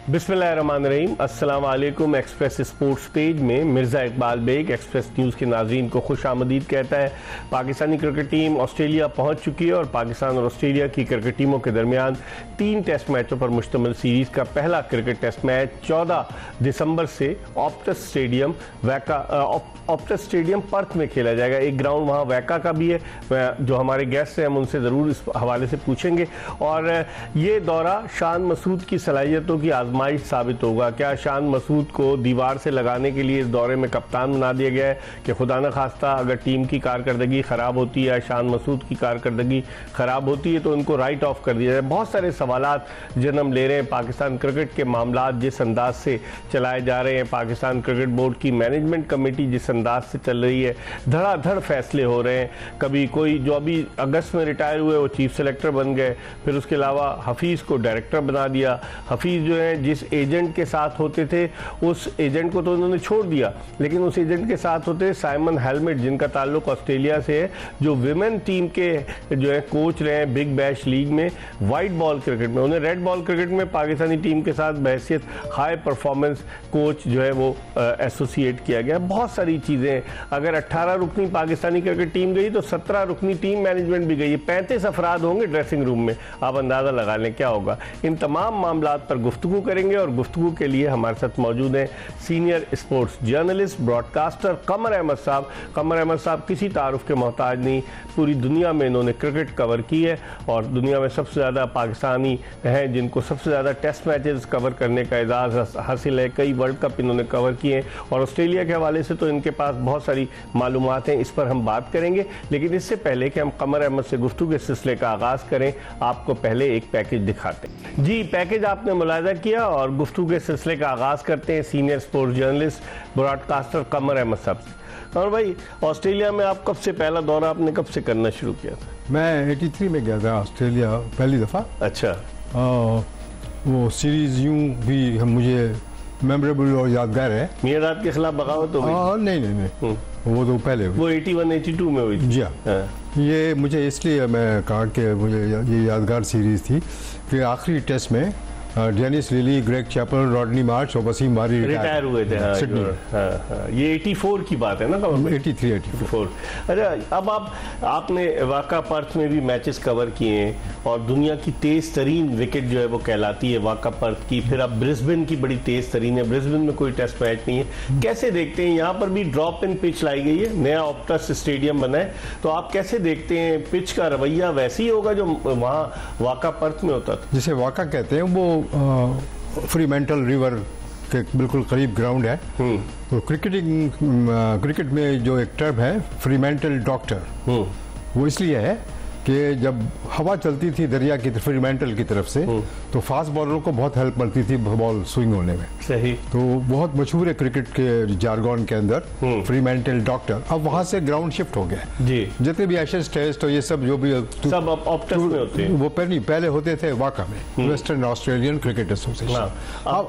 बिस्मिल्लाहिर्रहमानिर्रहीम। अस्सलाम वालेकुम। एक्सप्रेस स्पोर्ट्स पेज में मिर्ज़ा इकबाल बेग एक्सप्रेस न्यूज़ के नाज़रीन को खुश आमदीद कहता है। पाकिस्तानी क्रिकेट टीम ऑस्ट्रेलिया पहुंच चुकी है और पाकिस्तान और ऑस्ट्रेलिया की क्रिकेट टीमों के दरमियान 3 टेस्ट मैचों पर मुश्तमिल सीरीज़ का पहला क्रिकेट टेस्ट मैच 14 दिसंबर से ऑप्टस स्टेडियम पर्थ में खेला जाएगा। एक ग्राउंड वहाँ वैका का भी है, जो हमारे गेस्ट हैं हम उनसे ज़रूर इस हवाले से पूछेंगे। और ये दौरा शान मसूद की सलाहियतों की आजमाइश साबित होगा। क्या शान मसूद को दीवार से लगाने के लिए इस दौरे में कप्तान बना दिया गया है कि खुदा न खास्ता अगर टीम की कारकर्दगी ख़राब होती है, शान मसूद की कारकर्दगी ख़राब होती है तो उनको राइट ऑफ कर दिया जाए। बहुत सारे सवालात जन्म ले रहे हैं। पाकिस्तान क्रिकेट के मामलात जिस अंदाज से चलाए जा रहे हैं, पाकिस्तान क्रिकेट बोर्ड की मैनेजमेंट कमेटी जिस अंदाज से चल रही है, धड़ाधड़ फैसले हो रहे हैं। कभी कोई जो अभी अगस्त में रिटायर हुए वो चीफ सेलेक्टर बन गए, फिर उसके अलावा हफीज़ को डायरेक्टर बना दिया। हफीज़ जो है जिस एजेंट के साथ होते थे उस एजेंट को तो उन्होंने छोड़ दिया, लेकिन उस एजेंट के साथ होते साइमन हेलमेट जिनका ताल्लुक ऑस्ट्रेलिया से है, जो विमेन टीम के जो है कोच रहे हैं बिग बैश लीग में, वाइट बॉल क्रिकेट में। उन्हें रेड बॉल क्रिकेट में पाकिस्तानी टीम के साथ बहैसियत हाई परफॉर्मेंस कोच जो है वो एसोसिएट किया गया। बहुत सारी चीज़ें, अगर 18 रुकनी पाकिस्तानी क्रिकेट टीम गई तो 17 रुकनी टीम मैनेजमेंट भी गई है। 35 अफराद होंगे ड्रेसिंग रूम में, आप अंदाज़ा लगा लें क्या होगा। इन तमाम मामलात पर गुफ्तगू करेंगे और गुफ्तगू के लिए हमारे साथ मौजूद हैं senior sports journalist broadcaster Qamar Ahmad साहब। कमर अहमद साहब किसी तारुफ के मोहताज नहीं, पूरी दुनिया में इन्होंने क्रिकेट कवर की है और दुनिया में सबसे ज़्यादा पाकिस्तानी हैं जिनको सबसे ज़्यादा टेस्ट मैचेस कवर करने का एजाज़ हासिल है। कई वर्ल्ड कप इन्होंने कवर किए हैं और ऑस्ट्रेलिया के हवाले से तो इनके पास बहुत सारी मालूमात हैं, इस पर हम बात करेंगे। लेकिन इससे पहले कि हम कमर अहमद से गुफ्तगू के सिलसिले का आगाज़ करें, आपको पहले एक पैकेज दिखाते हैं। जी, पैकेज आपने मुलाहिज़ा किया और गुफ्तगू के सिलसिले का आगाज़ करते हैं senior sports journalist broadcaster Qamar Ahmad साहब से। और भाई, ऑस्ट्रेलिया में आप कब से पहला दौरा आपने कब से करना शुरू किया था? मैं 83 में गया था ऑस्ट्रेलिया पहली दफ़ा। अच्छा। वो सीरीज़ यूं भी मुझे मेमोरेबल और यादगार है। मियादाद के खिलाफ बगावत हो गई? नहीं, वो तो पहले हुई। वो 81-82 में हुई थी। जी हाँ। ये मुझे इसलिए मैं कहा कि मुझे ये यादगार सीरीज़ थी कि आखिरी टेस्ट में Dennis Lillee, Greg Chappell, Rodney Marsh और वसीम बारी रिटायर हुए थे। सिडनी। ये 84 की बात है ना? 83-84। अच्छा, अब आपने वाका पर्थ में भी मैचेस कवर किए हैं और दुनिया की तेज़ तरीन विकेट जो है वो कहलाती है वाका पर्थ की। फिर अब ब्रिस्बेन की बड़ी तेज़ तरीन है, ब्रिस्बेन में कोई टेस्ट मैच नहीं है। कैसे देखते हैं, यहाँ पर भी ड्रॉप इन पिच लाई गई है, नया ऑप्टस स्टेडियम बना है, तो आप कैसे देखते हैं पिच का रवैया वैसे ही होगा जो वहाँ वाका पर्थ में होता था? जिसे वाका कहते हैं वो फ्रीमेंटल रिवर के बिल्कुल करीब ग्राउंड है। तो क्रिकेट में जो एक टर्म है फ्रीमेंटल डॉक्टर, वो इसलिए है कि जब हवा चलती थी दरिया की फ्रीमेंटल की तरफ से तो फास्ट बॉलरों को बहुत हेल्प मिलती थी बॉल स्विंग होने में। सही। तो बहुत मशहूर है क्रिकेट के जारगॉन के अंदर फ्रीमेंटल डॉक्टर। अब वहाँ से ग्राउंड शिफ्ट हो गया जी। जितने भी एशेज टेस्ट और ये सब जो भी सब ऑप्टस में होते हैं। वो पहले होते थे वाका में, वेस्टर्न ऑस्ट्रेलियन क्रिकेट एसोसिएशन।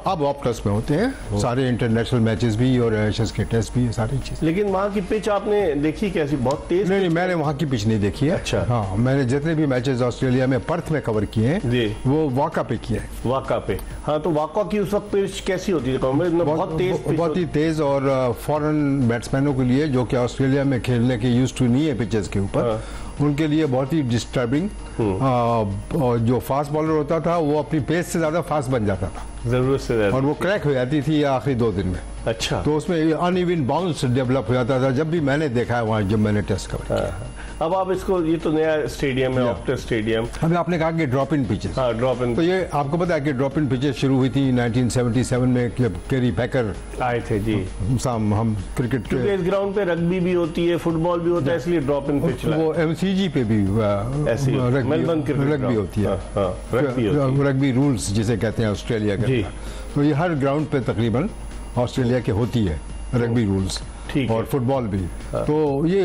अब ऑप्टस में होते हैं सारे इंटरनेशनल मैचेस भी और एशेज के टेस्ट भी, सारी चीज़। लेकिन वहाँ की पिच आपने देखी कैसी? बहुत तेज? नहीं, मैंने वहाँ की पिच नहीं देखी है। अच्छा। हाँ, मैंने जितने भी मैचेस ऑस्ट्रेलिया में पर्थ में कवर किए हैं वो वाका पे किए हैं। वाका पे? हाँ, तो वाका की उस वक्त पिच कैसी होती है? बहुत ही तेज और फॉरेन बैट्समैनों के लिए जो कि ऑस्ट्रेलिया में खेलने के यूज्ड टू नहीं है पिचेस के ऊपर, उनके लिए बहुत ही डिस्टर्बिंग। जो फास्ट बॉलर होता था वो अपनी पेस से ज्यादा फास्ट बन जाता था, जरूरत से ज्यादा, और वो क्रैक हो जाती थी आखिरी 2 दिन में। अच्छा। तो उसमें अनइवन बाउंस डेवलप हो जाता था, जब भी मैंने देखा है वहाँ, जब मैंने टेस्ट कवर किया। अब आप इसको, ये तो नया स्टेडियम है ऑप्टस स्टेडियम। अभी आपने कहा कि ड्रॉप इन पिचेस। हाँ, ड्रॉप इन। तो ये आपको पता है कि ड्रॉप इन पिचेस शुरू हुई थी 1977 में, केरी पैकर आए थे जी। हम क्रिकेट के इस ग्राउंड पे रग्बी भी होती है, फुटबॉल भी होता है, इसलिए ड्रॉप इन पिच वो एमसीजी पे भी रग्बी होती है। रग्बी रूल्स जिसे कहते हैं ऑस्ट्रेलिया के, तो ये हर ग्राउंड पे तकरीबन ऑस्ट्रेलिया के होती है रग्बी रूल्स, और फुटबॉल भी। तो ये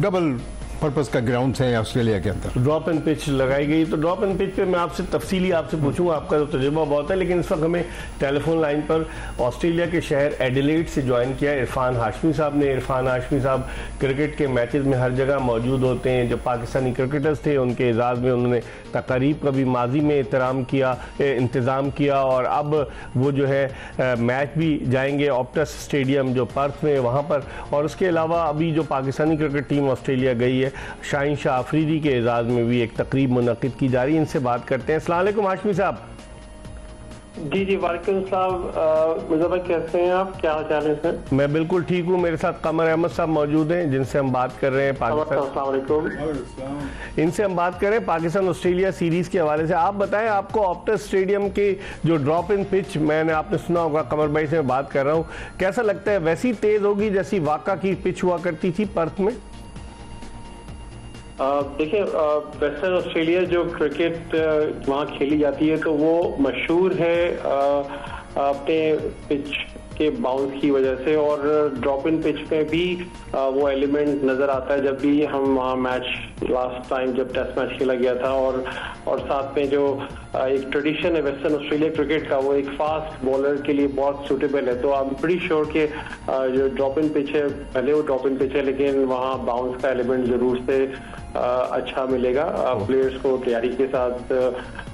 डबल पर्पस का ग्राउंड है ऑस्ट्रेलिया के अंदर। ड्रॉप एंड पिच लगाई गई, तो ड्रॉप एंड पिच पे मैं आपसे तफसीली आपसे पूछूंगा, आपका तो तजुर्बा बहुत है, लेकिन इस वक्त हमें टेलीफोन लाइन पर ऑस्ट्रेलिया के शहर एडिलेड से ज्वाइन किया इरफान हाशमी साहब ने। इरफान हाशमी साहब क्रिकेट के मैचेस में हर जगह मौजूद होते हैं। जो पाकिस्तानी क्रिकेटर्स थे उनके एजाज़ में उन्होंने तकारीब का भी माजी में इंतज़ाम किया, और अब वो जो है मैच भी जाएंगे ऑप्टस स्टेडियम जो पर्थ में वहाँ पर। और उसके अलावा अभी जो पाकिस्तानी क्रिकेट टीम ऑस्ट्रेलिया गई है, शाहीन शाह अफरीदी के एजाज़ में भी एक तकरीब मुनक़िद की जा रही है। इनसे बात करते हैं। अस्सलाम वालेकुम हाशमी साहब। जी वालेकुम साहब, मिर्जा भाई कैसे हैं आप, क्या हाल चाल है सर? मैं बिल्कुल ठीक हूँ। मेरे साथ कमर अहमद साहब मौजूद हैं जिनसे हम बात कर रहे हैं इनसे हम बात कर रहे हैं पाकिस्तान ऑस्ट्रेलिया सीरीज के हवाले से। आप बताएं, आपको ऑप्टस स्टेडियम के जो ड्रॉप इन पिच, मैंने आपने सुना होगा, कमर भाई से मैं बात कर रहा हूँ, कैसा लगता है? वैसी तेज होगी जैसी वाका की पिच हुआ करती थी पर्थ में? देखिए, वेस्टर्न ऑस्ट्रेलिया जो क्रिकेट वहाँ खेली जाती है तो वो मशहूर है अपने पिच के बाउंस की वजह से, और ड्रॉप इन पिच पे भी वो एलिमेंट नजर आता है जब भी हम वहाँ मैच लास्ट टाइम जब टेस्ट मैच खेला गया था। और साथ में जो एक ट्रेडिशन है वेस्टर्न ऑस्ट्रेलिया क्रिकेट का, वो एक फास्ट बॉलर के लिए बहुत सूटेबल है। तो आई एम प्रीटी श्योर कि जो ड्रॉप इन पिच है, भले वो ड्रॉप इन पिच है लेकिन वहाँ बाउंस का एलिमेंट जरूर से अच्छा मिलेगा। प्लेयर्स को तैयारी के साथ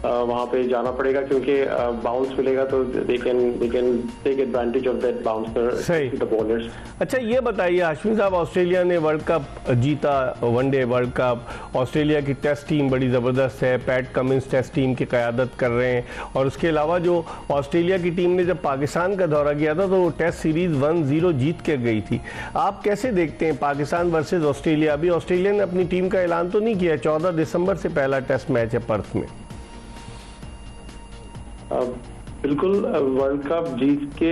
वहाँ पे जाना पड़ेगा, क्योंकि बाउंस मिलेगा तो they can take advantage of that bouncer the bowlers. अच्छा, ये बताइए हाशमी साहब, ऑस्ट्रेलिया ने वर्ल्ड कप जीता, वनडे वर्ल्ड कप। ऑस्ट्रेलिया की टेस्ट टीम बड़ी ज़बरदस्त है, पैट कमिंस टेस्ट टीम की क़यादत कर रहे हैं। और उसके अलावा जो ऑस्ट्रेलिया की टीम ने जब पाकिस्तान का दौरा किया था तो वो टेस्ट सीरीज़ 1-0 जीत कर गई थी। आप कैसे देखते हैं पाकिस्तान वर्सेज ऑस्ट्रेलिया? अभी ऑस्ट्रेलिया ने अपनी टीम का ऐलान तो नहीं किया, 14 दिसंबर से पहला टेस्ट मैच है पर्थ में। बिल्कुल, वर्ल्ड कप जीत के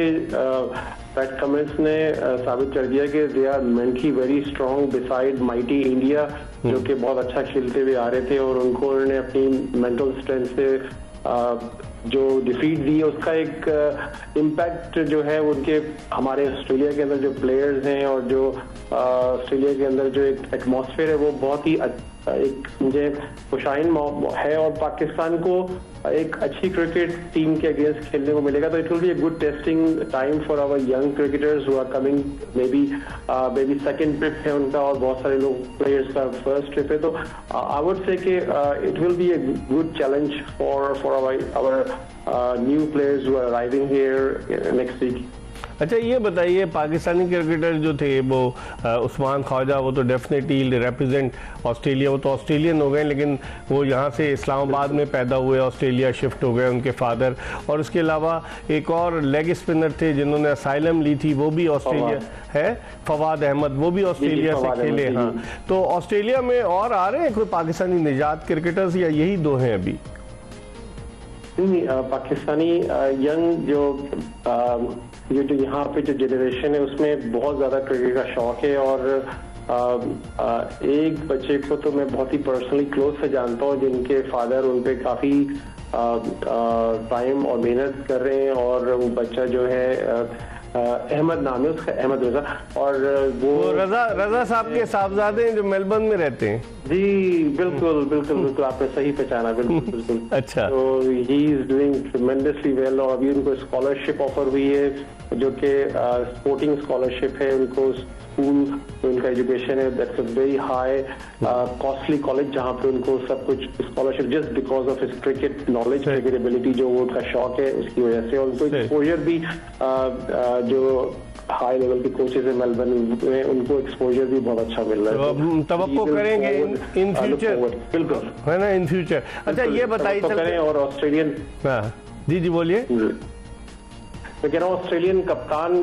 पैट कमिंस ने साबित कर दिया कि they are mentally very strong beside mighty India, जो कि बहुत अच्छा खेलते हुए आ रहे थे, और उन्होंने अपनी मेंटल स्ट्रेंथ से जो डिफीट दी उसका एक इम्पैक्ट जो है उनके हमारे ऑस्ट्रेलिया के अंदर जो प्लेयर्स हैं और जो ऑस्ट्रेलिया के अंदर जो एक एटमॉस्फेयर है वो बहुत ही एक मुझे खुशाइन है, और पाकिस्तान को एक अच्छी क्रिकेट टीम के अगेंस्ट खेलने को मिलेगा। तो it will be a good testing time for our young cricketers who are coming. Maybe second trip है उनका, और बहुत सारे लोग प्लेयर्स का फर्स्ट ट्रिप है। तो आई would say that it will be a good challenge for our new players who are arriving here next week. अच्छा, ये बताइए, पाकिस्तानी क्रिकेटर जो थे वो उस्मान ख्वाजा, वो तो डेफिनेटली रिप्रेजेंट ऑस्ट्रेलिया, वो तो ऑस्ट्रेलियन हो गए, लेकिन वो यहाँ से इस्लामाबाद में पैदा हुए, ऑस्ट्रेलिया शिफ्ट हो गए उनके फादर। और उसके अलावा एक और लेग स्पिनर थे जिन्होंने असाइलम ली थी, वो भी ऑस्ट्रेलिया है, फवाद अहमद, वो भी ऑस्ट्रेलिया से खेले। हाँ, तो ऑस्ट्रेलिया में और आ रहे हैं कोई पाकिस्तानी निजात क्रिकेटर्स, या यही दो हैं अभी? पाकिस्तानी यंग जो यहाँ पे जो जनरेशन है उसमें बहुत ज़्यादा क्रिकेट का शौक है, और एक बच्चे को तो मैं बहुत ही पर्सनली क्लोज से जानता हूँ जिनके फादर उन पे काफ़ी टाइम और मेहनत कर रहे हैं, और वो बच्चा जो है अहमद नाम है उसका, अहमद रजा, और वो रजा साहब के साहबजादे हैं जो मेलबर्न में रहते हैं। जी बिल्कुल बिल्कुल बिल्कुल, आपने सही पहचाना, बिल्कुल बिल्कुल। अच्छा, तो he is doing tremendously well, और अभी उनको स्कॉलरशिप ऑफर हुई है जो कि स्पोर्टिंग स्कॉलरशिप है। उनको स्कूल उनका एजुकेशन है that's a very high costly college, जहाँ पे उनको सब कुछ scholarship just because of his cricket knowledge, cricket ability, जो वो उनका शौक है उसकी वजह से। और उनको एक्सपोजर भी जो हाई लेवल के कोचेज है मेलबर्न में, उनको एक्सपोजर भी बहुत अच्छा मिल रहा है। तो तवक्को करेंगे इन फ्यूचर, बिल्कुल है ना, इन फ्यूचर। अच्छा, ये बताइए करें। और ऑस्ट्रेलियन, जी बोलिए। मैं कह रहा हूँ ऑस्ट्रेलियन कप्तान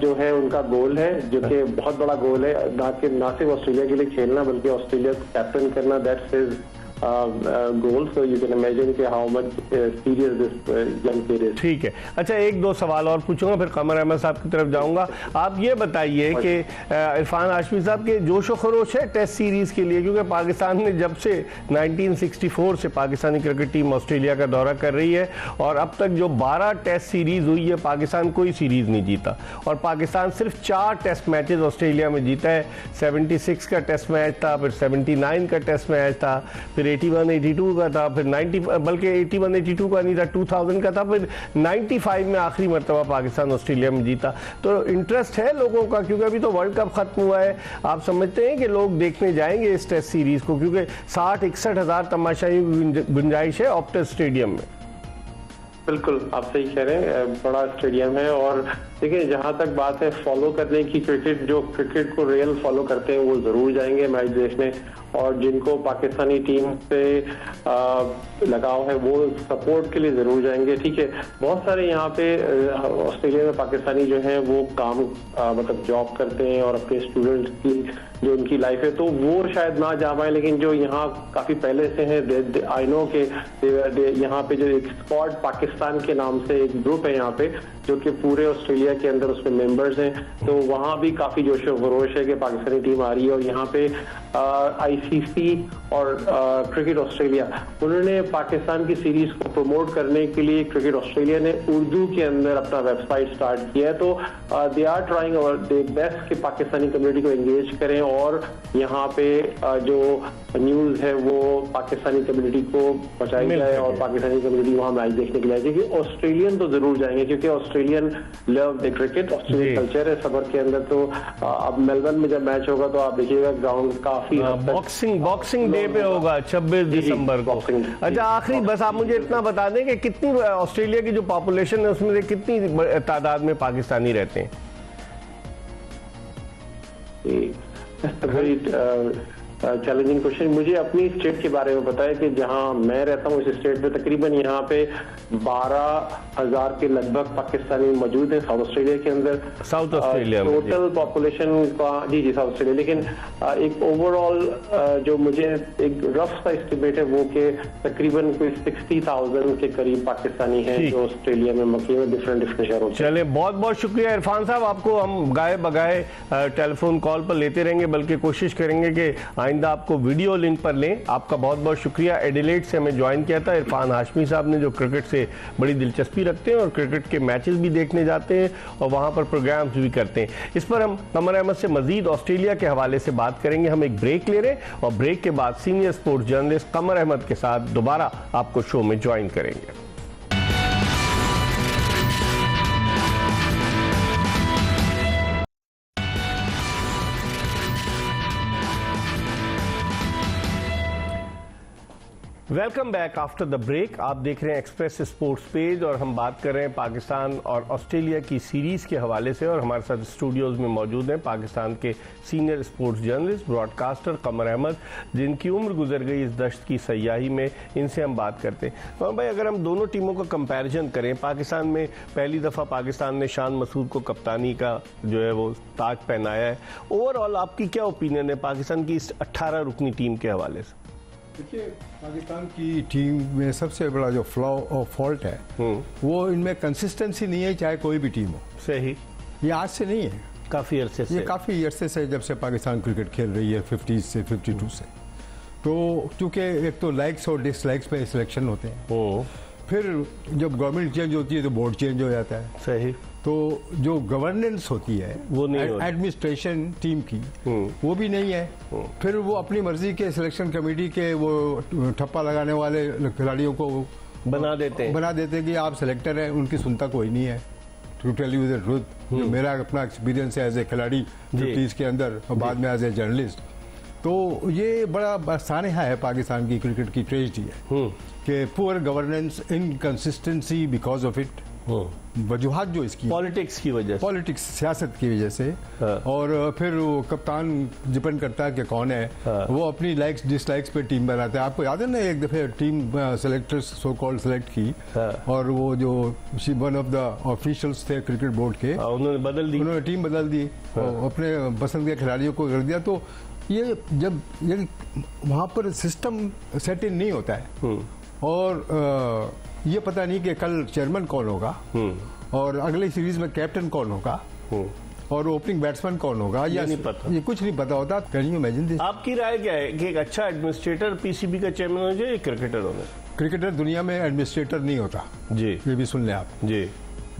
जो है उनका गोल है, जो कि बहुत बड़ा गोल है, ना सिर्फ ऑस्ट्रेलिया के लिए खेलना बल्कि ऑस्ट्रेलिया को कैप्टन करना, that's his goal. So you can imagine कि how much serious this young kid is. ठीक है, अच्छा एक दो सवाल और पूछूंगा फिर कमर अहमद साहब की तरफ जाऊंगा। आप ये बताइए कि इरफान हाशमी साहब के जोशो खरोश है टेस्ट सीरीज के लिए, क्योंकि पाकिस्तान ने जब से 1964 से पाकिस्तानी क्रिकेट टीम ऑस्ट्रेलिया का दौरा कर रही है और अब तक जो 12 टेस्ट सीरीज हुई है पाकिस्तान कोई सीरीज नहीं जीता, और पाकिस्तान सिर्फ 4 टेस्ट मैचेस ऑस्ट्रेलिया में जीता है। 76 का टेस्ट मैच था, फिर 79 का टेस्ट मैच था, फिर 81-82 का था, फिर 90 बल्कि 81-82 का नहीं था, 2000 का था, फिर 95 में आखिरी मरतबा पाकिस्तान ऑस्ट्रेलिया में जीता। तो इंटरेस्ट है लोगों का, क्योंकि अभी तो वर्ल्ड कप खत्म हुआ है, आप समझते हैं कि लोग देखने जाएंगे इस टेस्ट सीरीज को, क्योंकि 60-61 हज़ार तमाशाइयों की गुंजाइश है ऑप्टस स्टेडियम में। बिल्कुल आप सही कह रहे हैं, बड़ा स्टेडियम है। और देखिए जहां तक बात है फॉलो करने की, क्रिकेट जो क्रिकेट को रियल फॉलो करते हैं वो जरूर जाएंगे मैच देखने, और जिनको पाकिस्तानी टीम से लगाव है वो सपोर्ट के लिए जरूर जाएंगे। ठीक है, बहुत सारे यहाँ पे ऑस्ट्रेलिया में पाकिस्तानी जो हैं वो काम मतलब जॉब करते हैं और अपने स्टूडेंट्स की जो उनकी लाइफ है तो वो शायद ना जा पाए, लेकिन जो यहाँ काफी पहले से हैं आई नो के यहाँ पे जो एक स्क्वाड पाकिस्तान के नाम से एक ग्रुप है यहाँ पे जो कि पूरे ऑस्ट्रेलिया के अंदर उसमें मेंबर्स हैं, तो वहाँ भी काफी जोशो खरोश है कि पाकिस्तानी टीम आ रही है। और यहाँ पे आईसीसी और क्रिकेट ऑस्ट्रेलिया उन्होंने पाकिस्तान की सीरीज को प्रमोट करने के लिए क्रिकेट ऑस्ट्रेलिया ने उर्दू के अंदर अपना वेबसाइट स्टार्ट किया है। तो दे आर ट्राइंग और दे बेस्ट कि पाकिस्तानी कम्युनिटी को एंगेज करें और यहाँ पे जो न्यूज है वो पाकिस्तानी कम्युनिटी को पहुंचाई जाए और पाकिस्तानी कम्युनिटी वहाँ मैच देखने के लिए, क्योंकि ऑस्ट्रेलियन तो जरूर जाएंगे, क्योंकि Australian love the cricket, Australian culture है समर के अंदर। तो अब मेलबर्न में जब मैच होगा तो आप देखिएगा ग्राउंड काफी बॉक्सिंग डे पे होगा 26 दिसंबर को। अच्छा आखिरी बस आप मुझे इतना बता दें कि कितनी ऑस्ट्रेलिया की जो पॉपुलेशन है उसमें से कितनी तादाद में पाकिस्तानी रहते हैं? Challenging question. मुझे अपनी स्टेट के बारे में पता है कि जहां मैं रहता हूं इस स्टेट में तकरीबन यहाँ पे 12,000 के लगभग पाकिस्तानी मौजूद हैं साउथ ऑस्ट्रेलिया के अंदर। साउथ ऑस्ट्रेलिया में टोटल पॉपुलेशन का जी साउथ ऑस्ट्रेलिया, लेकिन एक ओवरऑल जो मुझे एक रफ सा एस्टिमेट है वो कि तकरीबन कोई 60,000 के करीब पाकिस्तानी हैं जो ऑस्ट्रेलिया में मकी में डिफरेंट शहरों। चले बहुत बहुत शुक्रिया इरफान साहब, आपको हम गाए बगाए टेलीफोन कॉल पर लेते रहेंगे, बल्कि कोशिश करेंगे कि आइंदा आपको वीडियो लिंक पर लें। आपका बहुत बहुत शुक्रिया। एडिलेड से हमें ज्वाइन किया था इरफान हाशमी साहब ने, जो क्रिकेट से बड़ी दिलचस्पी रखते हैं और क्रिकेट के मैचेस भी देखने जाते हैं और वहां पर प्रोग्राम्स भी करते हैं। इस पर हम कमर अहमद से मजीद ऑस्ट्रेलिया के हवाले से बात करेंगे। हम एक ब्रेक ले रहे हैं और ब्रेक के बाद senior sports journalist Qamar Ahmed के साथ दोबारा आपको शो में ज्वाइन करेंगे। Welcome back after the break. आप देख रहे हैं एक्सप्रेस स्पोर्ट्स पेज और हम बात कर रहे हैं पाकिस्तान और ऑस्ट्रेलिया की सीरीज के हवाले से, और हमारे साथ स्टूडियोज में मौजूद हैं पाकिस्तान के senior sports journalist broadcaster Qamar Ahmad, जिनकी उम्र गुजर गई इस दश्त की सयाही में। इनसे हम बात करते हैं। तो भाई अगर हम दोनों टीमों का कंपैरिजन करें, पाकिस्तान में पहली दफ़ा पाकिस्तान ने शान मसूद को कप्तानी का जो है वो ताज पहनाया है। ओवरऑल आपकी क्या ओपिनियन है पाकिस्तान की इस 18 रुकनी टीम के हवाले से? देखिए पाकिस्तान की टीम में सबसे बड़ा जो फ्लॉ और फॉल्ट है वो इनमें कंसिस्टेंसी नहीं है, चाहे कोई भी टीम हो। सही, ये आज से नहीं है, काफी अरसे से, ये काफी अरसे से जब से पाकिस्तान क्रिकेट खेल रही है 50 से 52 से। तो क्योंकि एक तो लाइक्स और डिसलाइक्स पे सिलेक्शन होते हैं, फिर जब गवर्नमेंट चेंज होती है तो बोर्ड चेंज हो जाता है। सही, तो जो गवर्नेंस होती है वो नहीं, एडमिनिस्ट्रेशन टीम की वो भी नहीं है। फिर वो अपनी मर्जी के सिलेक्शन कमेटी के वो ठप्पा लगाने वाले खिलाड़ियों को बना देते हैं कि आप सिलेक्टर हैं, उनकी सुनता कोई नहीं है। To tell you the truth, जो मेरा अपना एक्सपीरियंस है एज ए खिलाड़ी 50s के अंदर और बाद में एज ए जर्नलिस्ट, तो ये बड़ा सानहा है पाकिस्तान की क्रिकेट की ट्रेजेडी है कि poor governance, inconsistency because of it, वजूहात जो इसकी पॉलिटिक्स की वजह से, पॉलिटिक्स सियासत की वजह से। और फिर वो कप्तान डिपेंड करता है कि कौन है, वो अपनी लाइक्स डिसलाइक्स पे टीम बनाता है। आपको याद है ना एक दफे team selectors so called select की और वो जो वन ऑफ द ऑफिशियल्स थे क्रिकेट बोर्ड के, उन्होंने टीम बदल दी, अपने पसंद के खिलाड़ियों को कर दिया। तो ये जब ये वहाँ पर सिस्टम सेट इन नहीं होता है और ये पता नहीं कि कल चेयरमैन कौन होगा और अगले सीरीज में कैप्टन कौन होगा और ओपनिंग बैट्समैन कौन होगा, या नहीं पता, ये कुछ नहीं पता होता। Can you imagine this? आपकी राय क्या है कि एक अच्छा एडमिनिस्ट्रेटर पीसीबी का चेयरमैन होना चाहिए, क्रिकेटर होना? क्रिकेटर दुनिया में एडमिनिस्ट्रेटर नहीं होता जी, ये भी सुन लें आप जी,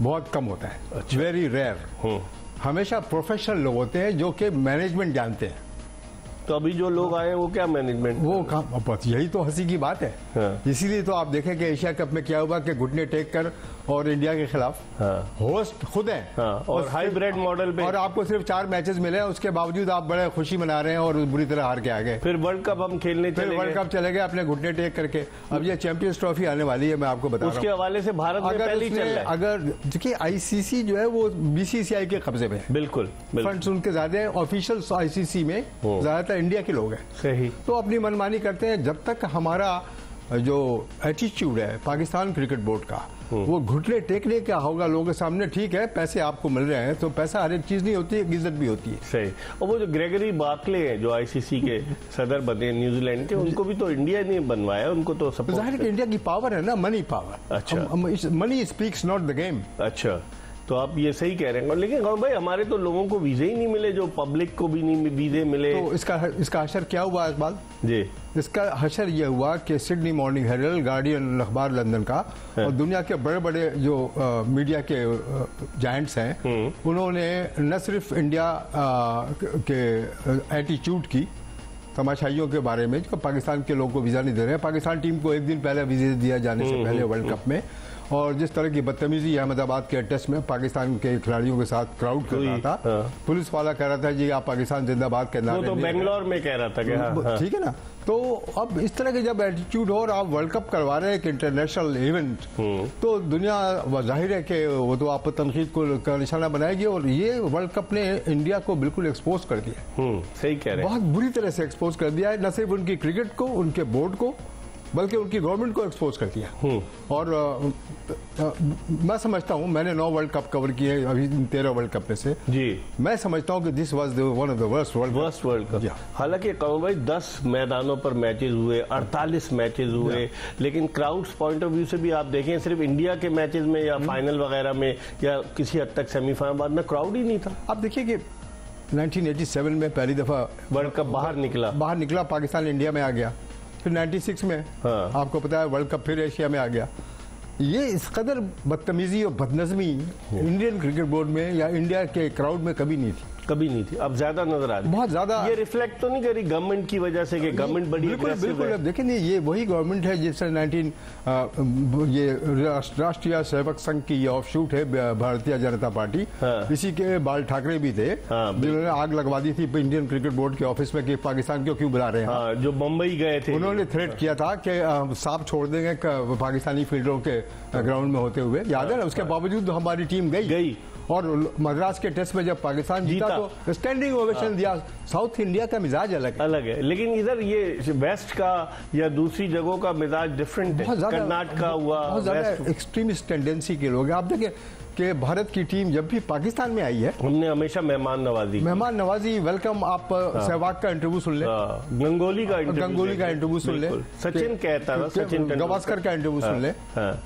बहुत कम होता है, वेरी रेयर। हमेशा प्रोफेशनल लोग होते हैं जो कि मैनेजमेंट जानते हैं। तो अभी जो लोग आए वो क्या मैनेजमेंट? वो काम, बस यही तो हंसी की बात है। हाँ। इसीलिए तो आप देखें कि एशिया कप में क्या हुआ कि घुटने टेक कर और इंडिया के खिलाफ होस्ट खुद हैं। हाँ, और हाइब्रिड मॉडल पे, और आपको सिर्फ 4 मैचेस मिले, उसके बावजूद आप बड़े खुशी मना रहे हैं और बुरी तरह हार के आ गए। फिर वर्ल्ड कप हम खेलने फिर चले वर्ल्ड गए। कप चले गए अपने घुटने टेक करके। अब ये चैंपियंस ट्रॉफी आने वाली है, मैं आपको बता रहा उसके हूं। हवाले से भारत में पहले ही चल रहा है। अगर देखिए आईसीसी जो है वो बीसीसीआई के कब्जे में है, बिल्कुल, बिल्कुल फंड्स उनके ज्यादा है, ऑफिशियल आईसीसी में ज्यादातर इंडिया के लोग हैं, सही। तो अपनी मनमानी करते हैं। जब तक हमारा जो एटीट्यूड है पाकिस्तान क्रिकेट बोर्ड का वो घुटने टेकने का होगा लोगों के सामने, ठीक है पैसे आपको मिल रहे हैं, तो पैसा हर एक चीज नहीं होती है, इज्जत भी होती है। सही। और वो जो ग्रेगरी बार्कले हैं जो आईसीसी के सदर बने न्यूजीलैंड के, उनको भी तो इंडिया ने बनवाया, उनको तो सब जाहिर है कि इंडिया की पावर है ना, मनी पावर। अच्छा। Money speaks not the game. अच्छा, तो आप ये सही कह रहे हैं। लेकिन भाई हमारे तो लोगों को वीजे ही नहीं मिले, जो पब्लिक को भी नहीं वीजे मिले। तो इसका असर क्या हुआ इस बार? जी, इसका असर यह हुआ कि सिडनी मॉर्निंग हेरल्ड, गार्डियन अखबार लंदन का और दुनिया के बड़े बड़े जो मीडिया के जायंट्स हैं, उन्होंने न सिर्फ इंडिया के एटीट्यूड की, तमाशाइयों के बारे में जो पाकिस्तान के लोगों को वीजा नहीं दे रहे हैं, पाकिस्तान टीम को एक दिन पहले वीजा दिया जाने से पहले वर्ल्ड कप में, और जिस तरह की बदतमीजी अहमदाबाद के टेस्ट में पाकिस्तान के खिलाड़ियों के साथ क्राउड कर रहा था। पुलिस वाला कह रहा था जी आप पाकिस्तान जिंदाबाद के नारे, वो तो बेंगलोर में कह रहा था कि हाँ, ठीक है ना। तो अब इस तरह के जब एटीट्यूड हो और आप वर्ल्ड कप करवा रहे हैं एक इंटरनेशनल इवेंट, तो दुनिया जाहिर है कि वो तो आप तनकीद को निशाना बनाएगी, और ये वर्ल्ड कप ने इंडिया को बिल्कुल एक्सपोज कर दिया। सही कह रहे हैं। बहुत बुरी तरह से एक्सपोज कर दिया है, न सिर्फ उनकी क्रिकेट को, उनके बोर्ड को, बल्कि उनकी गवर्नमेंट को एक्सपोज कर दिया। और मैं समझता हूं, मैंने 9 वर्ल्ड कप कवर किए अभी 13 वर्ल्ड कप में से जी, मैं समझता हूं कि this was one of the worst world cup. हालांकि कमल भाई 10 मैदानों पर मैचेस हुए, 48 मैचेस हुए, लेकिन क्राउड्स पॉइंट ऑफ व्यू से भी आप देखें सिर्फ इंडिया के मैचेस में या फाइनल वगैरह में या किसी हद तक सेमीफाइनल बाद में क्राउड ही नहीं था। आप देखिए कि 1987 में पहली दफा वर्ल्ड कप बाहर निकला, पाकिस्तान इंडिया में आ गया। फिर 96 में आपको पता है वर्ल्ड कप फिर एशिया में आ गया। ये इस कदर बदतमीजी और बदनज़मी इंडियन क्रिकेट बोर्ड में या इंडिया के क्राउड में कभी नहीं थी। अब ज्यादा नजर आ रही है, बहुत ज्यादा। ये रिफ्लेक्ट तो नहीं करी गवर्नमेंट की वजह से कि गवर्नमेंट बड़ी बिल्कुल अब देखें नहीं, ये वही गवर्नमेंट है जिससे ये राष्ट्रीय सेवक संघ की ये ऑफशूट है भारतीय जनता पार्टी। इसी के बाल ठाकरे भी थे जिन्होंने आग लगवा दी थी इंडियन क्रिकेट बोर्ड के ऑफिस में कि पाकिस्तान को क्यों बुला रहे हैं। जो मुंबई गए थे, उन्होंने थ्रेट किया था कि साफ छोड़ देंगे पाकिस्तानी फील्डरों के ग्राउंड में होते हुए, याद है ना। उसके बावजूद हमारी टीम गई और मद्रास के टेस्ट में जब पाकिस्तान जीता तो स्टैंडिंग ओवेशन दिया। साउथ इंडिया का मिजाज अलग है, लेकिन इधर ये वेस्ट का या दूसरी जगहों का मिजाज डिफरेंट है। कर्नाटका हुआ, बहुत ज्यादा एक्सट्रीमिस्ट टेंडेंसी के लोग हैं। आप देखिए कि भारत की टीम जब भी पाकिस्तान में आई है, हमने हमेशा मेहमान नवाजी वेलकम। आप सहवाग का इंटरव्यू सुन ले, गंगोली का इंटरव्यू सुन ले, सचिन कहता था, सचिन गवास्कर का इंटरव्यू सुन ले,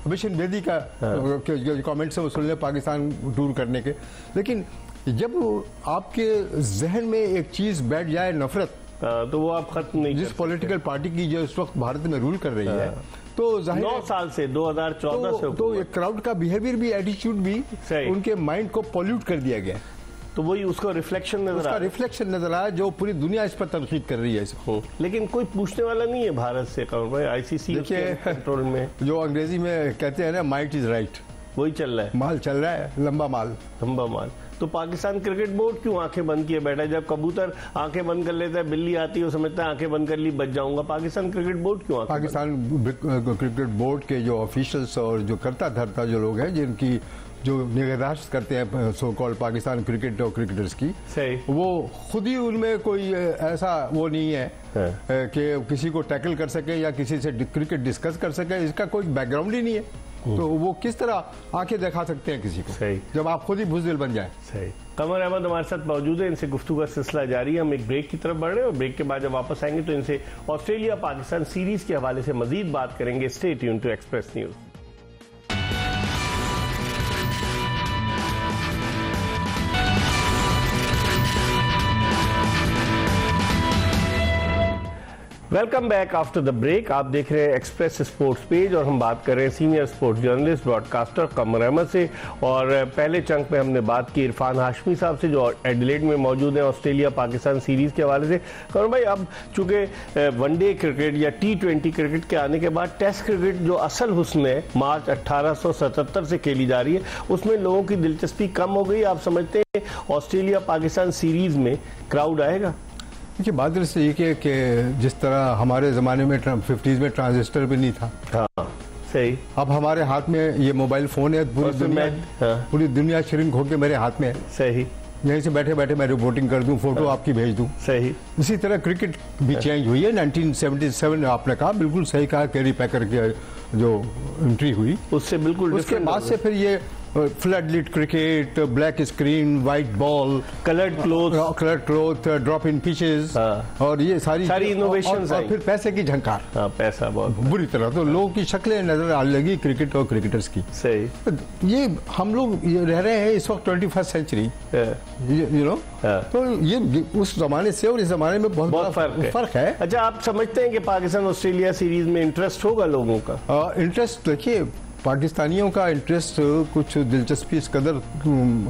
विशन बेदी का कमेंट्स सुन ले पाकिस्तान टूर करने के। लेकिन जब आपके जहन में एक चीज बैठ जाए, नफरत, तो वो आप खत्म नहीं। जिस पॉलिटिकल पार्टी की जो इस वक्त भारत में रूल कर रही है, तो 9 साल से 2014 से तो एक क्राउड का बिहेवियर भी, एटीट्यूड भी उनके माइंड को पॉल्यूट कर दिया गया। तो वही उसका रिफ्लेक्शन नजर आया जो पूरी दुनिया इस पर तनकीद कर रही है इसको। लेकिन कोई पूछने वाला नहीं है भारत से। भाई आईसीसी के कंट्रोल में, जो अंग्रेजी में कहते हैं ना, माइट इज राइट, वही चल रहा है, माल चल रहा है, लंबा माल। तो पाकिस्तान क्रिकेट बोर्ड क्यों आंखें बंद किए बैठा है? जब कबूतर आंखें बंद कर लेता है, बिल्ली आती है, वो समझता है आंखें बंद कर ली बच जाऊंगा। पाकिस्तान क्रिकेट बोर्ड क्यों? पाकिस्तान क्रिकेट बोर्ड के जो ऑफिशियल्स और जो करता धरता जो लोग हैं, जिनकी जो निगहदाश्त करते हैं सो कॉल पाकिस्तान क्रिकेट और क्रिकेटर्स की, वो खुद ही उनमें कोई ऐसा वो नहीं है कि किसी को टैकल कर सके या किसी से क्रिकेट डिस्कस कर सके। इसका कोई बैकग्राउंड ही नहीं है। तो वो किस तरह आंखें दिखा सकते हैं किसी को, सही। जब आप खुद ही बुज़दिल बन जाए। सही। कमर अहमद हमारे साथ मौजूद है, इनसे गुफ्तगू का सिलसिला जारी है। हम एक ब्रेक की तरफ बढ़ रहे हैं और ब्रेक के बाद जब वापस आएंगे तो इनसे ऑस्ट्रेलिया पाकिस्तान सीरीज के हवाले से मजीद बात करेंगे। Stay tune to Express News. Welcome back after the break. आप देख रहे हैं एक्सप्रेस स्पोर्ट्स पेज और हम बात कर रहे हैं senior sports journalist broadcaster Qamar Ahmad से। और पहले चंक में हमने बात की इरफान हाशमी साहब से जो एडिलेड में मौजूद हैं ऑस्ट्रेलिया पाकिस्तान सीरीज के हवाले से। कमर भाई, अब चूंकि वनडे क्रिकेट या T20 क्रिकेट के आने के बाद टेस्ट क्रिकेट जो असल हुस्न है मार्च 1877 से खेली जा रही है, उसमें लोगों की दिलचस्पी कम हो गई। आप समझते हैं ऑस्ट्रेलिया पाकिस्तान सीरीज में क्राउड आएगा? देखिए, बात दरअसल ये कि जिस तरह हमारे ज़माने में 50s में ट्रांजिस्टर भी नहीं था, हाँ सही, अब हमारे हाथ में ये मोबाइल फ़ोन है, पूरी दुनिया श्रिंक होकर मेरे हाथ में है। सही, यहीं से बैठे बैठे मैं रिपोर्टिंग कर दूं, फोटो आपकी भेज दूं। सही। इसी तरह क्रिकेट भी चेंज हुई है। 1977 आपने कहा, बिल्कुल सही कहा, कैरी पैकर की जो एंट्री हुई उससे बिल्कुल उसके बाद से फिर ये floodlit cricket, black screen, white ball, coloured cloth, drop in pitches, और ये सारी इनोवेशंस और फिर पैसे की झंकार, हाँ, पैसा बहुत बुरी तरह, तो लोगों की शक्लें नजर आने लगी क्रिकेट और क्रिकेटर्स की। सही। ये हम लोग रह रहे हैं इस वक्त 21st सेंचुरी, यू नो, तो ये उस जमाने से और इस जमाने में बहुत फर्क है। अच्छा, आप समझते हैं कि पाकिस्तान ऑस्ट्रेलिया सीरीज में इंटरेस्ट होगा लोगों का? इंटरेस्ट देखिए, पाकिस्तानियों का इंटरेस्ट कुछ दिलचस्पी इस कदर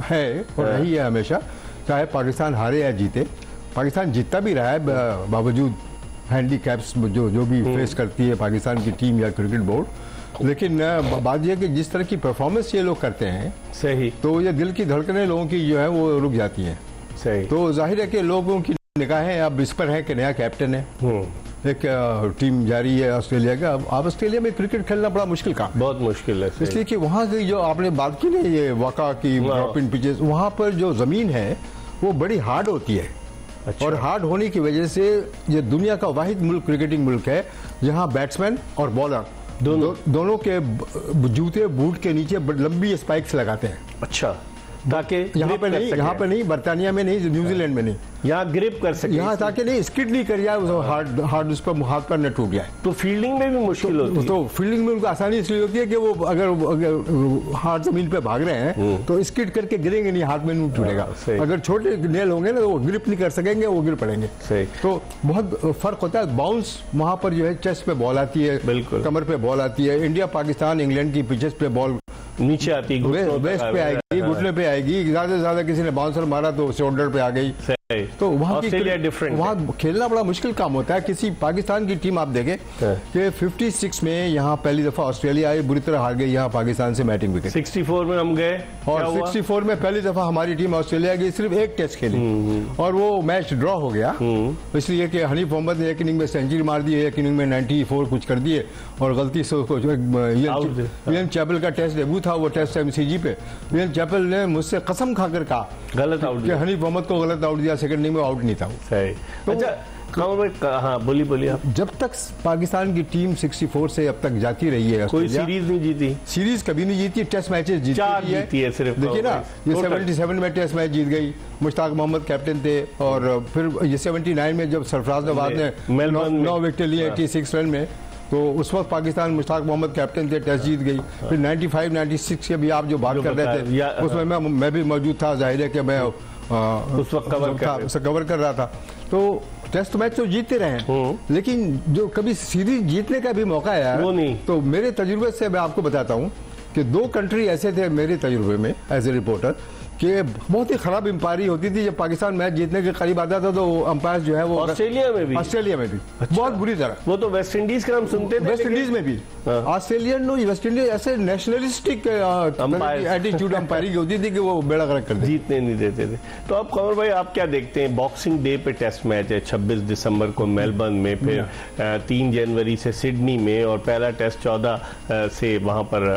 है और रही है हमेशा, चाहे पाकिस्तान हारे या जीते। पाकिस्तान जीतता भी रहा है बावजूद हैंडीकैप्स जो भी फेस करती है पाकिस्तान की टीम या क्रिकेट बोर्ड। लेकिन बात यह कि जिस तरह की परफॉर्मेंस ये लोग करते हैं, सही, तो ये दिल की धड़कनें लोगों की जो है वो रुक जाती हैं। सही। तो जाहिर है कि लोगों की निगाहें अब इस पर है कि नया कैप्टन है, एक टीम जारी है ऑस्ट्रेलिया का। अब ऑस्ट्रेलिया में क्रिकेट खेलना बड़ा मुश्किल काम, बहुत मुश्किल है, इसलिए कि वहाँ की जो आपने बात की ना, ये वाका की ड्रॉप इन पिचेस, वहाँ पर जो जमीन है वो बड़ी हार्ड होती है। अच्छा। और हार्ड होने की वजह से ये दुनिया का वाहिद मुल्क क्रिकेटिंग मुल्क है जहाँ बैट्समैन और बॉलर दोनों के जूते बूट के नीचे लंबी स्पाइक्स लगाते हैं। अच्छा, ताकि यहाँ पे नहीं, बर्तानिया में नहीं, न्यूजीलैंड में नहीं, यहाँ ग्रिप कर सके, यहाँ ताकि नहीं स्किड नहीं कर जाए, हार्ड उस पर हाथ पर न टूट जाए। तो फील्डिंग में भी मुश्किल होती है। तो फील्डिंग में उनको आसानी इसलिए होती है कि वो अगर हार्ड जमीन पे भाग रहे हैं तो स्किड करके गिरेंगे नहीं, हाथ में नहीं टूटेगा। अगर छोटे नेल होंगे ना तो वो ग्रिप नहीं कर सकेंगे, वो गिर पड़ेंगे। तो बहुत फर्क होता है। बाउंस वहाँ पर जो है चेस्ट पे बॉल आती है, बिल्कुल कमर पे बॉल आती है। इंडिया पाकिस्तान इंग्लैंड की पिचेस पे बॉल नीचे आती है, वेस्ट पे आएगी, घुटने पे आएगी, ज्यादा से ज्यादा किसी ने बाउंसर मारा तो शोल्डर पे आ गई। तो वहाँ खेलना बड़ा मुश्किल काम होता है। किसी पाकिस्तान की टीम आप देखें कि 56 में यहाँ पहली दफा ऑस्ट्रेलिया आई, बुरी तरह हार गई यहाँ पाकिस्तान से मैटिंग विकेट। 64 में हम गए और 64 में पहली दफा हमारी टीम ऑस्ट्रेलिया की सिर्फ एक टेस्ट खेली और वो मैच ड्रॉ हो गया, इसलिए कि हनीफ मोहम्मद ने एक इनिंग में सेंचुरी मार दी, एक इनिंग में 94 कुछ कर दिए और गलती से उसको इयन चैपल का टेस्ट डेब्यू था, वो टेस्ट MCG पे इयन चैपल ने मुझसे कसम खाकर कहा गलत आउट कि हनीफ मोहम्मद को गलत आउट दिया, सेकंड इनिंग में आउट नहीं था। तो अच्छा, हाँ बोलिए आप। जब तक पाकिस्तान की टीम 64 से अब तक जाती रही है, कोई सीरीज नहीं जीती, सीरीज कभी नहीं जीती, टेस्ट मैचेस जीती है सिर्फ। देखिए ना, ये 77 में टेस्ट मैच जीत गई, मुश्ताक मोहम्मद कैप्टन थे, और फिर ये 79 में जब सरफराज नवाज ने 9 विकेट लिए 86 रन में, तो उस वक्त पाकिस्तान मुश्ताक मोहम्मद कैप्टन थे, टेस्ट जीत गई। फिर 95-96 के भी आप जो बात कर रहे थे उसमें मैं भी मौजूद था, जाहिर है कि मैं उस वक्त कवर कर रहा था। तो टेस्ट मैच तो जीतते रहे, लेकिन जो कभी सीरीज जीतने का भी मौका आया वो नहीं। तो मेरे तजुर्बे से मैं आपको बताता हूँ कि 2 कंट्री ऐसे थे मेरे तजुर्बे में एज ए रिपोर्टर कि बहुत ही खराब अंपायरी होती थी। जब पाकिस्तान मैच जीतने के करीब आता था तो अंपायर जो है वो ऑस्ट्रेलिया में भी अच्छा। बहुत बुरी तरह। वो तो वेस्ट इंडीज का हम सुनते थे, वेस्ट इंडीज में भी ऑस्ट्रेलियन वेस्ट इंडीज ऐसे नेशनलिस्टिक एटीट्यूड अंपायरी की होती थी कि वो बेड़ा गर्क कर देते, जीतने नहीं देते थे। तो अब कमर भाई आप क्या देखते हैं, बॉक्सिंग डे पे टेस्ट मैच है 26 दिसंबर को मेलबर्न में, फिर 3 जनवरी से सिडनी में, और पहला टेस्ट 14 से वहां पर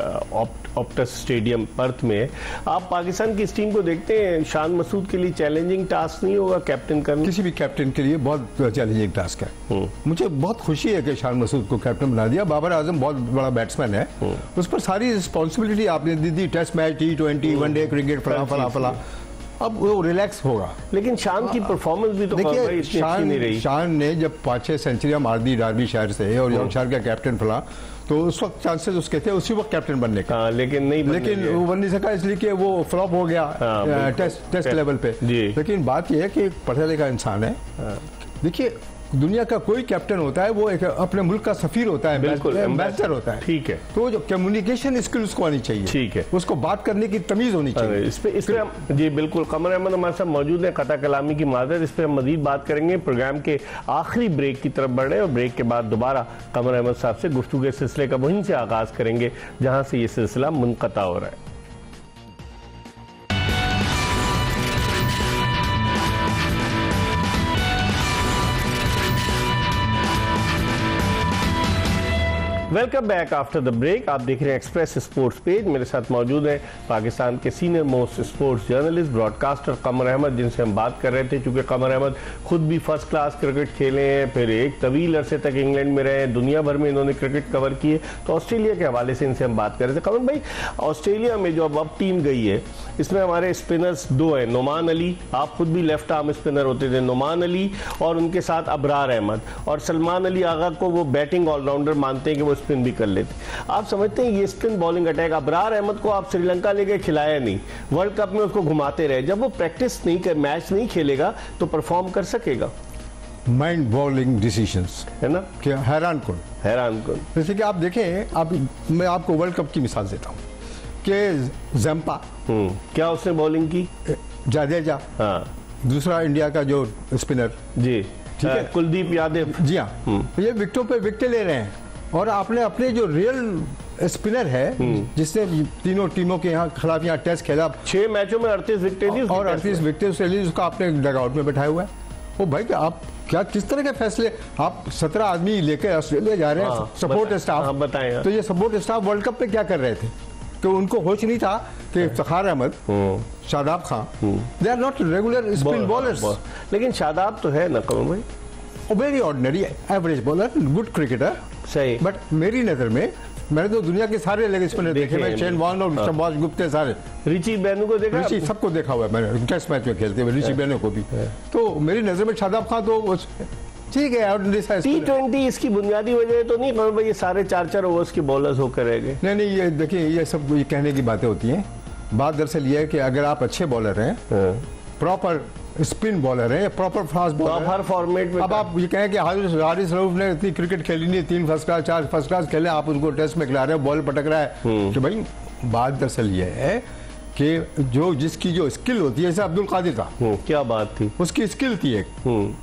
ऑप्टस स्टेडियम पर्थ में है। आप पाकिस्तान की इस टीम टीम को देखते हैं, शान मसूद के लिए चैलेंजिंग टास्क नहीं होगा कैप्टन करना? किसी भी कैप्टन के लिए बहुत चैलेंजिंग टास्क है। मुझे बहुत खुशी है कि शान मसूद को कैप्टन बना दिया। बाबर आजम बहुत बड़ा बैट्समैन है, उस पर सारी रिस्पॉन्सिबिलिटी आपने दे दी। Test match, T20, one day cricket, फला अब वो रिलैक्स होगा। लेकिन शान की परफॉर्मेंस भी तो देखिए, इतनी अच्छी नहीं रही। शान ने जब 5-6 सेंचुरियां मार दी डार्बी शायर से और यॉर्कशायर का कैप्टन फला, तो उस वक्त चांसेस उसके थे उसी वक्त कैप्टन बनने का। लेकिन वो बन नहीं सका, इसलिए कि वो फ्लॉप हो गया टेस्ट लेवल पे। लेकिन बात यह है कि पढ़ा लिखा इंसान है। देखिए, दुनिया का कोई कैप्टन होता है वो एक अपने मुल्क का सफीर होता है, एम्बेसडर होता है। ठीक है, तो जो कम्युनिकेशन स्किल उसको आनी चाहिए। ठीक है, उसको बात करने की तमीज होनी चाहिए। इस पे जी बिल्कुल। कमर अहमद हमारे साथ मौजूद है, कता कलामी की मादर। इस पे हम मजीद बात करेंगे। प्रोग्राम के आखिरी ब्रेक की तरफ बढ़ रहे हैं और ब्रेक के बाद दोबारा कमर अहमद साहब से गुफ्तगू के सिलसिले का वहीं से आगाज करेंगे जहां से ये सिलसिला मुनक़ता हो रहा है। Welcome back after the break. आप देख रहे हैं एक्सप्रेस स्पोर्ट्स पेज। मेरे साथ मौजूद है पाकिस्तान के senior most sports journalist, broadcaster Qamar Ahmed, जिनसे हम बात कर रहे थे। चूंकि कमर अहमद खुद भी फर्स्ट क्लास क्रिकेट खेले हैं, फिर एक तवील अरसे तक इंग्लैंड में रहे, दुनिया भर में इन्होंने क्रिकेट कवर की है, तो ऑस्ट्रेलिया के हवाले से इनसे हम बात कर रहे थे। कमर भाई, ऑस्ट्रेलिया में जो अब टीम गई है, इसमें हमारे स्पिनर्स दो हैं, नुमान अली, आप खुद भी लेफ्ट आर्म स्पिनर होते थे, नुमान अली, और उनके साथ अबरार अहमद, और सलमान अली आगा को वो बैटिंग ऑलराउंडर मानते हैं कि वो स्पिन भी कर लेते। आप समझते हैं ये spin bowling attack, Abrar Ahmad को आप श्रीलंका लेके खिलाया नहीं, वर्ल्ड कप में उसको घुमाते रहे, जब वो प्रैक्टिस नहीं कर, मैच नहीं खेलेगा तो परफॉर्म कर सकेगा? माइंड बॉलिंग डिसीजंस है ना, क्या हैरान कौन। जैसे कि आप देखें, मैं आपको वर्ल्ड कप की मिसाल देता हूँ कि जंपा, क्या उसने बॉलिंग की, जाडेजा, दूसरा इंडिया का जो स्पिनर, जी ठीक है, कुलदीप यादव, जी हाँ, ये विकेटों पे विकेट ले रहे हैं। और आपने अपने जो रियल स्पिनर है, जिसने तीनों टीमों के खिलाफ यहाँ टेस्ट खेला, 6 मैचों में 38 विकेटें दी और 38 विकेट से ली, उसको आपने डगआउट में बैठाया हुआ है। वो भाई, आप क्या किस तरह के फैसले, आप 17 आदमी लेकर ऑस्ट्रेलिया जा रहे हैं, सपोर्ट स्टाफ, बताएं। तो ये सपोर्ट स्टाफ वर्ल्ड कप पे क्या कर रहे थे? तो उनको होश नहीं था कि Fakhar Ahmed, Shadab Khan, they are not regular spin bowlers. लेकिन शादाब तो है ना कमर भाई, very ordinary average bowler, good cricketer, सही। बट मेरी नजर में, मैंने तो दुनिया के सारे लेग स्पिनर देखे, मैं शेन वॉर्न और शहबाज गुप्ते सारे, रिची बेनो को देखा, रिची सबको देखा हुआ है मैंने, टेस्ट मैच में खेलते हुए, रिची बेनो को भी। तो मेरी नजर में शादाब खान तो ठीक है, T20 इसकी बुनियादी वजह तो नहीं कमर भाई, ये सारे 4-4 ओवर्स के बॉलर्स होकर रह गए? नहीं, ये देखिए, ये सब ये कहने की बातें होती हैं। बात दरअसल ये है कि अगर आप अच्छे बॉलर हैं, प्रॉपर स्पिन बॉलर है, प्रॉपर फास्ट बॉलर, हर फॉर्मेट में, अब आप ये कहें कि हारिस रऊफ ने इतनी क्रिकेट खेली नहीं, 3 फर्स्ट क्लास 4 फर्स्ट क्लास खेले, आप उनको टेस्ट में खिला रहे हो, बॉल पटक रहा है, तो भाई बात दरअसल ये है कि जिसकी जो स्किल होती है, जैसे अब्दुल कादिर था, क्या बात थी, उसकी स्किल थी एक,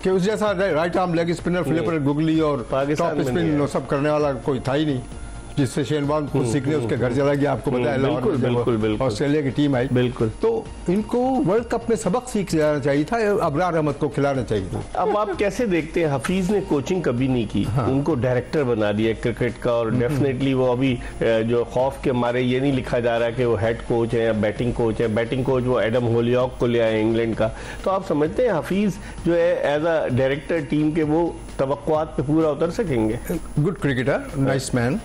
कि उस जैसा right arm leg spinner, flipper googly और टॉप स्पिन सब करने वाला कोई था ही नहीं, जिससे शेन वॉर्न खुद सीखने उसके घर चला गया, आपको पता है, बिल्कुल ऑस्ट्रेलिया की टीम आई, बिल्कुल। तो इनको वर्ल्ड कप में सबक सीख जाना चाहिए था, अबरार अहमद को खिलाना चाहिए था। अब आप कैसे देखते हैं, हफीज ने कोचिंग कभी नहीं की, उनको डायरेक्टर बना दिया क्रिकेट का, और डेफिनेटली वो अभी जो खौफ के मारे ये नहीं लिखा जा रहा कि वो हेड कोच है या बैटिंग कोच है। बैटिंग कोच वो एडम होलियॉक को ले आए इंग्लैंड का। तो आप समझते हैं हफीज जो है एज अ डायरेक्टर टीम के, वो तवक्कुआत पे पूरा उतर सकेंगे? गुड क्रिकेटर, नाइस मैन,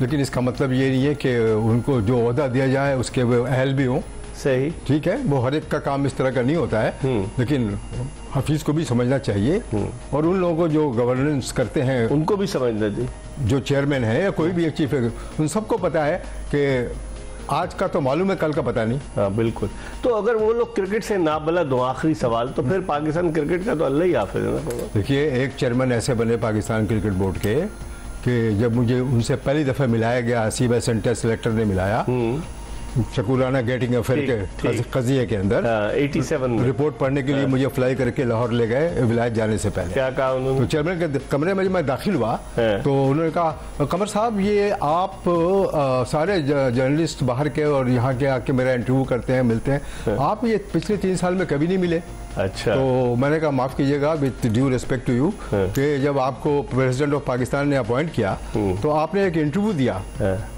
लेकिन इसका मतलब ये नहीं है कि उनको जो ओहदा दिया जाए उसके वो अहल भी हों। सही, ठीक है, वो हर एक का काम इस तरह का नहीं होता है, लेकिन हफीज को भी समझना चाहिए, और उन लोगों को जो गवर्नेंस करते हैं उनको भी समझना चाहिए, जो चेयरमैन है या कोई भी एक चीफ है, उन सबको पता है कि आज का तो मालूम है, कल का पता नहीं। हाँ बिल्कुल। तो अगर वो लोग क्रिकेट से ना बलद हो, आखिरी सवाल, तो फिर पाकिस्तान क्रिकेट का तो अल्लाह ही हाफिज है ना। देखिए, एक चेयरमैन ऐसे बने पाकिस्तान क्रिकेट बोर्ड के कि जब मुझे उनसे पहली दफ़ा मिलाया गया, सीबा सेंटर सिलेक्टर ने मिलाया, शकुराना गेटिंग अफेयर के कज़िये के अंदर 87 में रिपोर्ट पढ़ने के लिए मुझे फ्लाई करके लाहौर ले गए विलायत जाने से पहले। क्या कहा उन्होंने? तो चेयरमैन के कमरे में जब मैं दाखिल हुआ तो उन्होंने कहा, कमर साहब, ये आप सारे जर्नलिस्ट बाहर के और यहाँ के आके मेरा इंटरव्यू करते हैं, मिलते हैं, आप ये पिछले 3 साल में कभी नहीं मिले। अच्छा। तो मैंने कहा माफ कीजिएगा with due respect to you कि जब आपको प्रेसिडेंट ऑफ पाकिस्तान ने अपॉइंट किया तो आपने एक इंटरव्यू दिया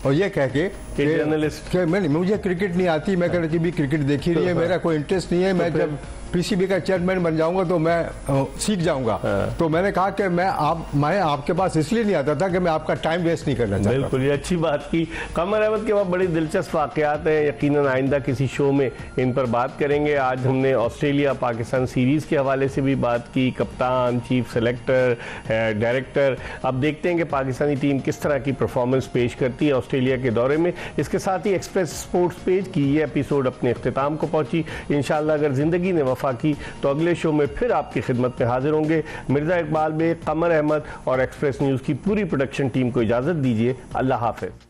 और ये कह के जर्नलिस्ट मुझे क्रिकेट नहीं आती, मैं कभी भी क्रिकेट देखी नहीं है, मेरा कोई इंटरेस्ट नहीं है, मैं जब पीसीबी का चेयरमैन बन जाऊंगा तो मैं सीख जाऊंगा। तो मैंने कहा कि मैं आपके पास इसलिए नहीं आता था कि मैं आपका टाइम वेस्ट नहीं करना चाहता। बिल्कुल, ये अच्छी बात की। कमर अहमद के बाद बड़ी दिलचस्प वाकयात हैं, यकीनन आइंदा किसी शो में इन पर बात करेंगे। आज हमने ऑस्ट्रेलिया पाकिस्तान सीरीज के हवाले से भी बात की, कप्तान, चीफ सेलेक्टर, डायरेक्टर। अब देखते हैं कि पाकिस्तानी टीम किस तरह की परफॉर्मेंस पेश करती है ऑस्ट्रेलिया के दौरे में। इसके साथ ही एक्सप्रेस स्पोर्ट्स पेज की ये एपिसोड अपने अख्तिताम को पहुंची। इंशाअल्लाह अगर जिंदगी ने वफा की तो अगले शो में फिर आपकी खिदमत में हाजिर होंगे। मिर्जा इकबाल बेग, कमर अहमद और एक्सप्रेस न्यूज़ की पूरी प्रोडक्शन टीम को इजाज़त दीजिए। अल्लाह हाफिज।